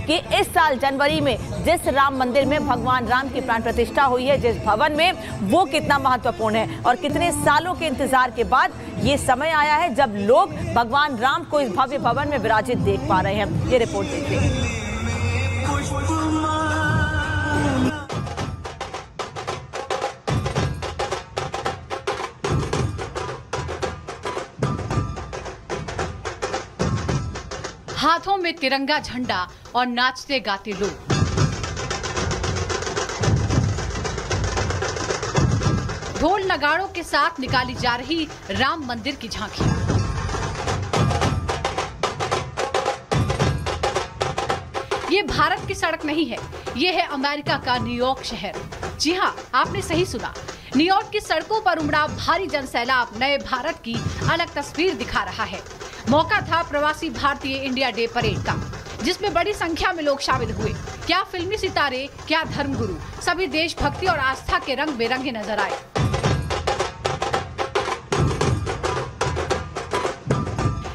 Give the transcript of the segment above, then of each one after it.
कि इस साल जनवरी में जिस राम मंदिर में भगवान राम की प्राण प्रतिष्ठा हुई है, जिस भवन में, वो कितना महत्वपूर्ण है और कितने सालों के इंतजार के बाद ये समय आया है जब लोग भगवान राम को इस भव्य भवन में विराजित देख पा रहे हैं। ये रिपोर्ट देखिए। हाथों में तिरंगा झंडा और नाचते गाते लोग। ढोल नगाड़ों के साथ निकाली जा रही राम मंदिर की झांकी। ये भारत की सड़क नहीं है, ये है अमेरिका का न्यूयॉर्क शहर। जी हाँ, आपने सही सुना। न्यूयॉर्क की सड़कों पर उमड़ा भारी जनसैलाब नए भारत की अलग तस्वीर दिखा रहा है। मौका था प्रवासी भारतीय इंडिया डे परेड का, जिसमें बड़ी संख्या में लोग शामिल हुए। क्या फिल्मी सितारे, क्या धर्मगुरु, सभी देशभक्ति और आस्था के रंग बेरंगे नजर आए।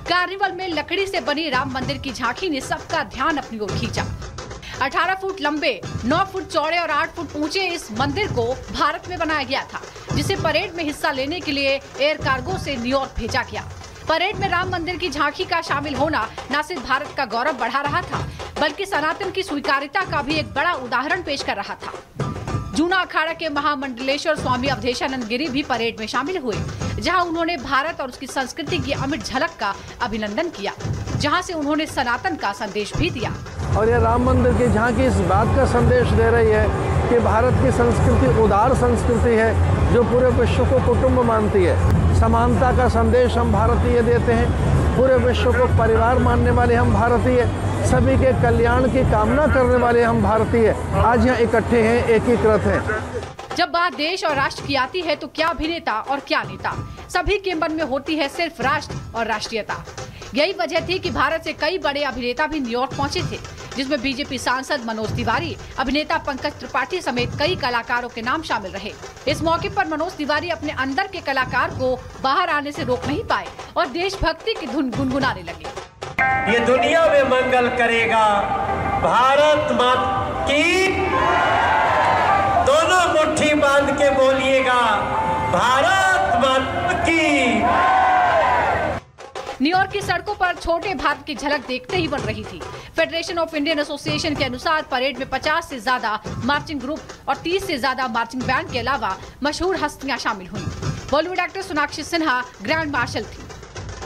कार्निवल में लकड़ी से बनी राम मंदिर की झांकी ने सबका ध्यान अपनी ओर खींचा। 18 फुट लंबे, 9 फुट चौड़े और 8 फुट ऊंचे इस मंदिर को भारत में बनाया गया था, जिसे परेड में हिस्सा लेने के लिए एयर कार्गो से न्यूयॉर्क भेजा गया। परेड में राम मंदिर की झांकी का शामिल होना न सिर्फ भारत का गौरव बढ़ा रहा था, बल्कि सनातन की स्वीकार्यता का भी एक बड़ा उदाहरण पेश कर रहा था। जूना अखाड़ा के महामंडलेश्वर स्वामी अवधेशानंद गिरी भी परेड में शामिल हुए, जहां उन्होंने भारत और उसकी संस्कृति की अमिट झलक का अभिनंदन किया, जहां से उन्होंने सनातन का संदेश भी दिया। और ये राम मंदिर की झांकी इस बात का संदेश दे रही है कि भारत की संस्कृति उदार संस्कृति है, जो पूरे विश्व को कुटुंब मानती है। समानता का संदेश हम भारतीय देते हैं, पूरे विश्व को परिवार मानने वाले हम भारतीय, सभी के कल्याण की कामना करने वाले हम भारतीय आज यहाँ इकट्ठे हैं, एकीकृत हैं। जब बात देश और राष्ट्र की आती है तो क्या अभिनेता और क्या नेता, सभी के मन में होती है सिर्फ राष्ट्र और राष्ट्रीयता। यही वजह थी कि भारत से कई बड़े अभिनेता भी न्यूयॉर्क पहुंचे थे, जिसमें बीजेपी सांसद मनोज तिवारी, अभिनेता पंकज त्रिपाठी समेत कई कलाकारों के नाम शामिल रहे। इस मौके पर मनोज तिवारी अपने अंदर के कलाकार को बाहर आने से रोक नहीं पाए और देशभक्ति की धुन गुनगुनाने लगे। ये दुनिया में मंगल करेगा, भारत माता की, दोनों मुट्ठी बांध के बोलिएगा, भारत माता की। न्यूयॉर्क की सड़कों पर छोटे भारत की झलक देखते ही बन रही थी। फेडरेशन ऑफ इंडियन एसोसिएशन के अनुसार परेड में 50 से ज्यादा मार्चिंग ग्रुप और 30 से ज्यादा मार्चिंग बैंड के अलावा मशहूर हस्तियां शामिल हुईं। Bollywood actor Sonakshi Sinha grand marshal थी।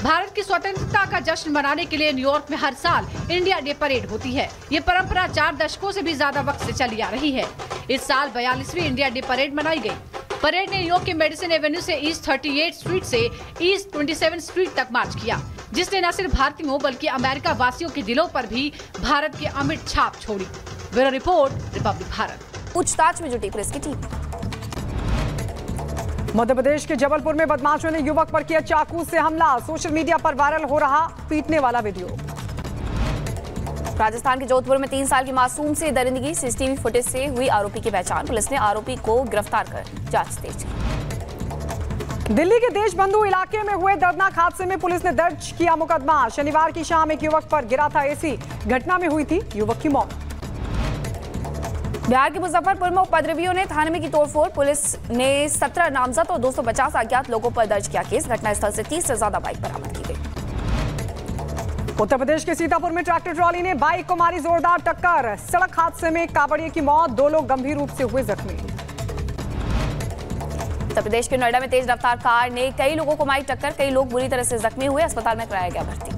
भारत की स्वतंत्रता का जश्न मनाने के लिए न्यूयॉर्क में हर साल इंडिया डे परेड होती है। ये परंपरा 4 दशकों से भी ज्यादा वक्त से चली आ रही है। इस साल 42वीं इंडिया डे परेड मनाई गई। परेड ने न्यूयॉर्क के मेडिसिन एवेन्यू से ईस्ट 38 स्ट्रीट से ईस्ट 27 स्ट्रीट तक मार्च किया, जिसने न सिर्फ भारतीयों बल्कि अमेरिका वासियों के दिलों पर भी भारत की अमिट छाप छोड़ी। Bureau report, Republic Bharat. पूछताछ में जुटी पुलिस की टीम। मध्य प्रदेश के जबलपुर में बदमाशों ने युवक पर किया चाकू से हमला। सोशल मीडिया पर वायरल हो रहा पीटने वाला वीडियो। राजस्थान के जोधपुर में 3 साल की मासूम से दरिंदगी, सीसीटीवी फुटेज से हुई आरोपी की पहचान। पुलिस ने आरोपी को गिरफ्तार कर जांच तेज की। दिल्ली के देशबंधु इलाके में हुए दर्दनाक हादसे में पुलिस ने दर्ज किया मुकदमा। शनिवार की शाम एक युवक पर गिरा था एसी, घटना में हुई थी युवक की मौत। बिहार के मुजफ्फरपुर में उपद्रवियों ने थाने में की तोड़फोड़। पुलिस ने 17 नामजद और 250 अज्ञात लोगों पर दर्ज किया केस। घटनास्थल से 30 से ज्यादा बाइक बरामद की गई। उत्तर प्रदेश के सीतापुर में ट्रैक्टर ट्रॉली ने बाइक को मारी जोरदार टक्कर। सड़क हादसे में कांवड़िए की मौत, 2 लोग गंभीर रूप से हुए जख्मी। उत्तर प्रदेश के नोएडा में तेज रफ्तार कार ने कई लोगों को मारी टक्कर। कई लोग बुरी तरह से जख्मी हुए, अस्पताल में कराया गया भर्ती।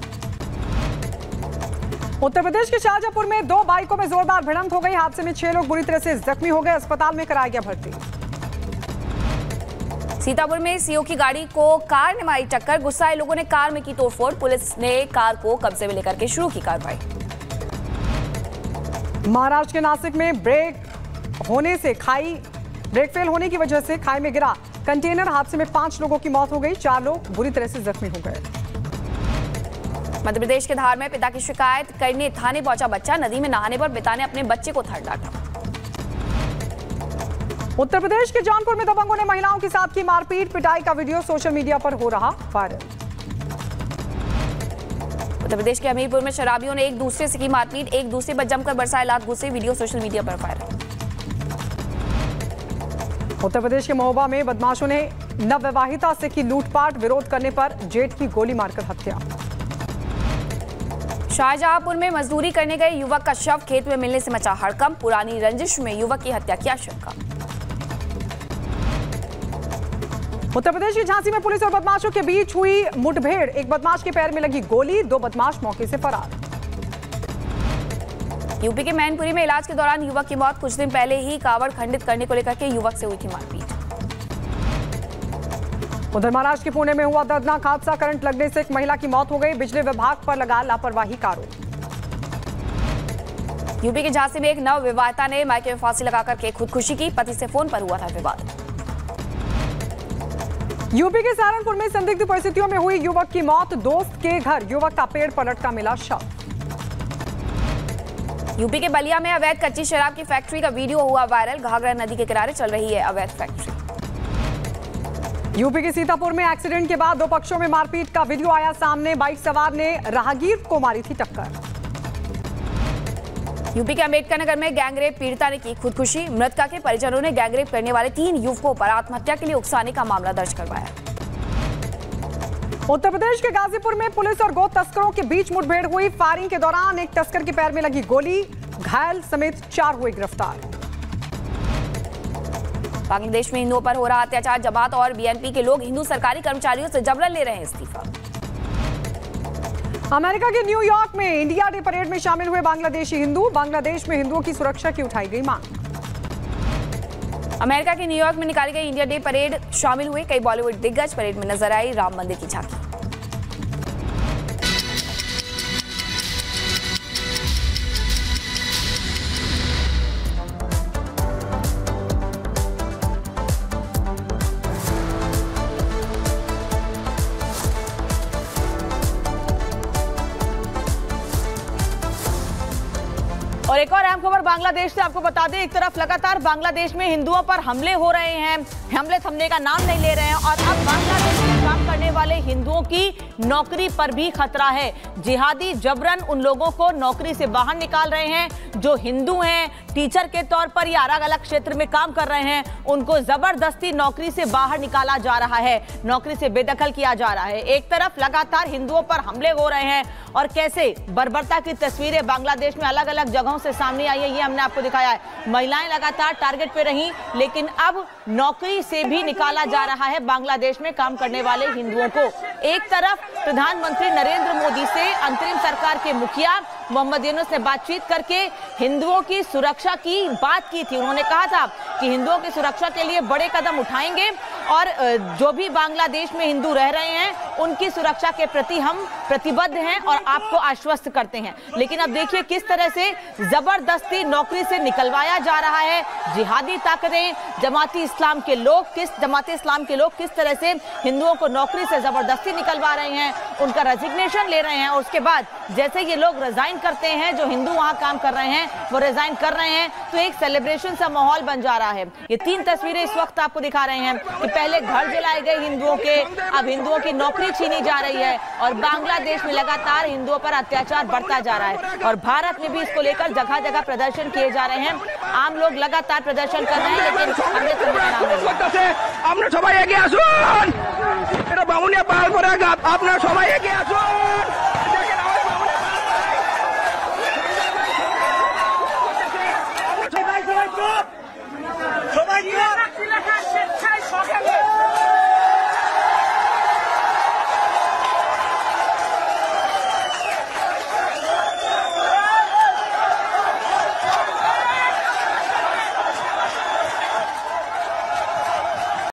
उत्तर प्रदेश के शाहजहांपुर में 2 बाइकों में जोरदार भिड़ंत हो गई। हादसे में 6 लोग बुरी तरह से जख्मी हो गए, अस्पताल में कराया गया भर्ती। सीतापुर में सीओ की गाड़ी को कार ने मारी टक्कर। गुस्साए लोगों ने कार में की तोड़फोड़। पुलिस ने कार को कब्जे में लेकर के शुरू की कार्रवाई। महाराष्ट्र के नासिक में ब्रेक फेल होने की वजह से खाई में गिरा कंटेनर। हादसे में 5 लोगों की मौत हो गई, 4 लोग बुरी तरह से जख्मी हो गए। मध्य प्रदेश के धार में पिता की शिकायत करने थाने पहुंचा बच्चा। नदी में नहाने पर पिता ने अपने बच्चे को थर्ड डांटा। उत्तर प्रदेश के जौनपुर में दबंगों ने महिलाओं के साथ की मारपीट पिटाई का वीडियो सोशल मीडिया पर हो रहा वायरल। उत्तर प्रदेश के हमीरपुर में शराबियों ने एक दूसरे से की मारपीट, एक दूसरे पर जमकर बरसाए लात घुसे, वीडियो सोशल मीडिया पर वायरल। उत्तर प्रदेश के महोबा में बदमाशों ने नवविवाहिता से की लूटपाट, विरोध करने पर जेठ की गोली मारकर हत्या। शाहजहांपुर में मजदूरी करने गए युवक का शव खेत में मिलने से मचा हड़कंप, पुरानी रंजिश में युवक की हत्या की आशंका। उत्तर प्रदेश की झांसी में पुलिस और बदमाशों के बीच हुई मुठभेड़, एक बदमाश के पैर में लगी गोली, 2 बदमाश मौके से फरार। यूपी के मैनपुरी में इलाज के दौरान युवक की मौत, कुछ दिन पहले ही कावड़ खंडित करने को लेकर के युवक से हुई थी मारपीट। उधर महाराष्ट्र के पुणे में हुआ दर्दनाक हादसा, करंट लगने से एक महिला की मौत हो गई, बिजली विभाग पर लगा लापरवाही का आरोप। यूपी के झांसी में एक नवविवाहिता ने मायके में फांसी लगाकर के खुदकुशी की, पति से फोन पर हुआ था विवाद। यूपी के सहारनपुर में संदिग्ध परिस्थितियों में हुई युवक की मौत, दोस्त के घर युवक का पेड़ पर लटका मिला शव। यूपी के बलिया में अवैध कच्ची शराब की फैक्ट्री का वीडियो हुआ वायरल, घाघरा नदी के किनारे चल रही है अवैध फैक्ट्री। यूपी के सीतापुर में एक्सीडेंट के बाद 2 पक्षों में मारपीट का वीडियो आया सामने, बाइक सवार ने राहगीर को मारी थी टक्कर। यूपी के अंबेडकर नगर में गैंगरेप पीड़िता ने की खुदकुशी, मृतका के परिजनों ने गैंगरेप करने वाले 3 युवकों पर आत्महत्या के लिए उकसाने का मामला दर्ज करवाया। उत्तर प्रदेश के गाजीपुर में पुलिस और गो तस्करों के बीच मुठभेड़ हुई, फायरिंग के दौरान एक तस्कर के पैर में लगी गोली, घायल समेत 4 हुए गिरफ्तार। बांग्लादेश में हिंदुओं पर हो रहा अत्याचार, जमात और बीएनपी के लोग हिंदू सरकारी कर्मचारियों से जबरन ले रहे हैं इस्तीफा। अमेरिका के न्यूयॉर्क में इंडिया डे परेड में शामिल हुए बांग्लादेशी हिंदू, बांग्लादेश में हिंदुओं की सुरक्षा की उठाई गई मांग। अमेरिका के न्यूयॉर्क में निकाली गई इंडिया डे परेड शामिल हुए कई बॉलीवुड दिग्गज, परेड में नजर आई राम मंदिर की झांकी। और एक और अहम खबर बांग्लादेश से आपको बता दें, एक तरफ लगातार बांग्लादेश में हिंदुओं पर हमले हो रहे हैं, हमले थमने का नाम नहीं ले रहे हैं और अब बांग्लादेश में काम करने वाले हिंदुओं की नौकरी पर भी खतरा है। जिहादी जबरन उन लोगों को नौकरी से बाहर निकाल रहे हैं जो हिंदू हैं, टीचर के तौर पर या अलग अलग क्षेत्र में काम कर रहे हैं, उनको जबरदस्ती नौकरी से बाहर निकाला जा रहा है, नौकरी से बेदखल किया जा रहा है। एक तरफ लगातार हिंदुओं पर हमले हो रहे हैं और कैसे बर्बरता की तस्वीरें बांग्लादेश में अलग अलग जगहों से सामने आई है, ये हमने आपको दिखाया है। महिलाएं लगातार टारगेट पे रहीं, लेकिन अब नौकरी से भी निकाला जा रहा है बांग्लादेश में काम करने वाले हिंदुओं को। एक तरफ प्रधानमंत्री नरेंद्र मोदी से अंतरिम सरकार के मुखिया मोहम्मद यूनुस ने बातचीत करके हिंदुओं की सुरक्षा की बात की थी। उन्होंने कहा था कि हिंदुओं की सुरक्षा के लिए बड़े कदम उठाएंगे और जो भी बांग्लादेश में हिंदू रह रहे हैं उनकी सुरक्षा के प्रति हम प्रतिबद्ध हैं और आपको आश्वस्त करते हैं। लेकिन अब देखिए किस तरह से जबरदस्ती नौकरी से निकलवाया जा रहा है। जिहादी ताकतें, जमाती इस्लाम के लोग किस तरह से हिंदुओं को नौकरी से जबरदस्ती निकलवा रहे हैं, उनका रेजिग्नेशन ले रहे हैं और उसके बाद जैसे ये लोग रिजाइन करते हैं, जो हिंदू वहां काम कर रहे हैं वो रिजाइन कर रहे हैं, तो एक सेलिब्रेशन सा माहौल बन जा रहा है। ये 3 तस्वीरें इस वक्त आपको दिखा रहे हैं कि पहले घर जलाए गए हिंदुओं के, अब हिंदुओं की नौकरी छीनी जा रही है और बांग्लादेश में लगातार हिंदुओं पर अत्याचार बढ़ता जा रहा है। और भारत में भी इसको लेकर जगह जगह प्रदर्शन किए जा रहे हैं। आम लोग लगातार प्रदर्शन कर रहे हैं, लेकिन हमने আপনারা সবাই এগিয়ে আসুন, এটা বামুনিয়া পাহাড় করে আপনারা সবাই এগিয়ে আসুন।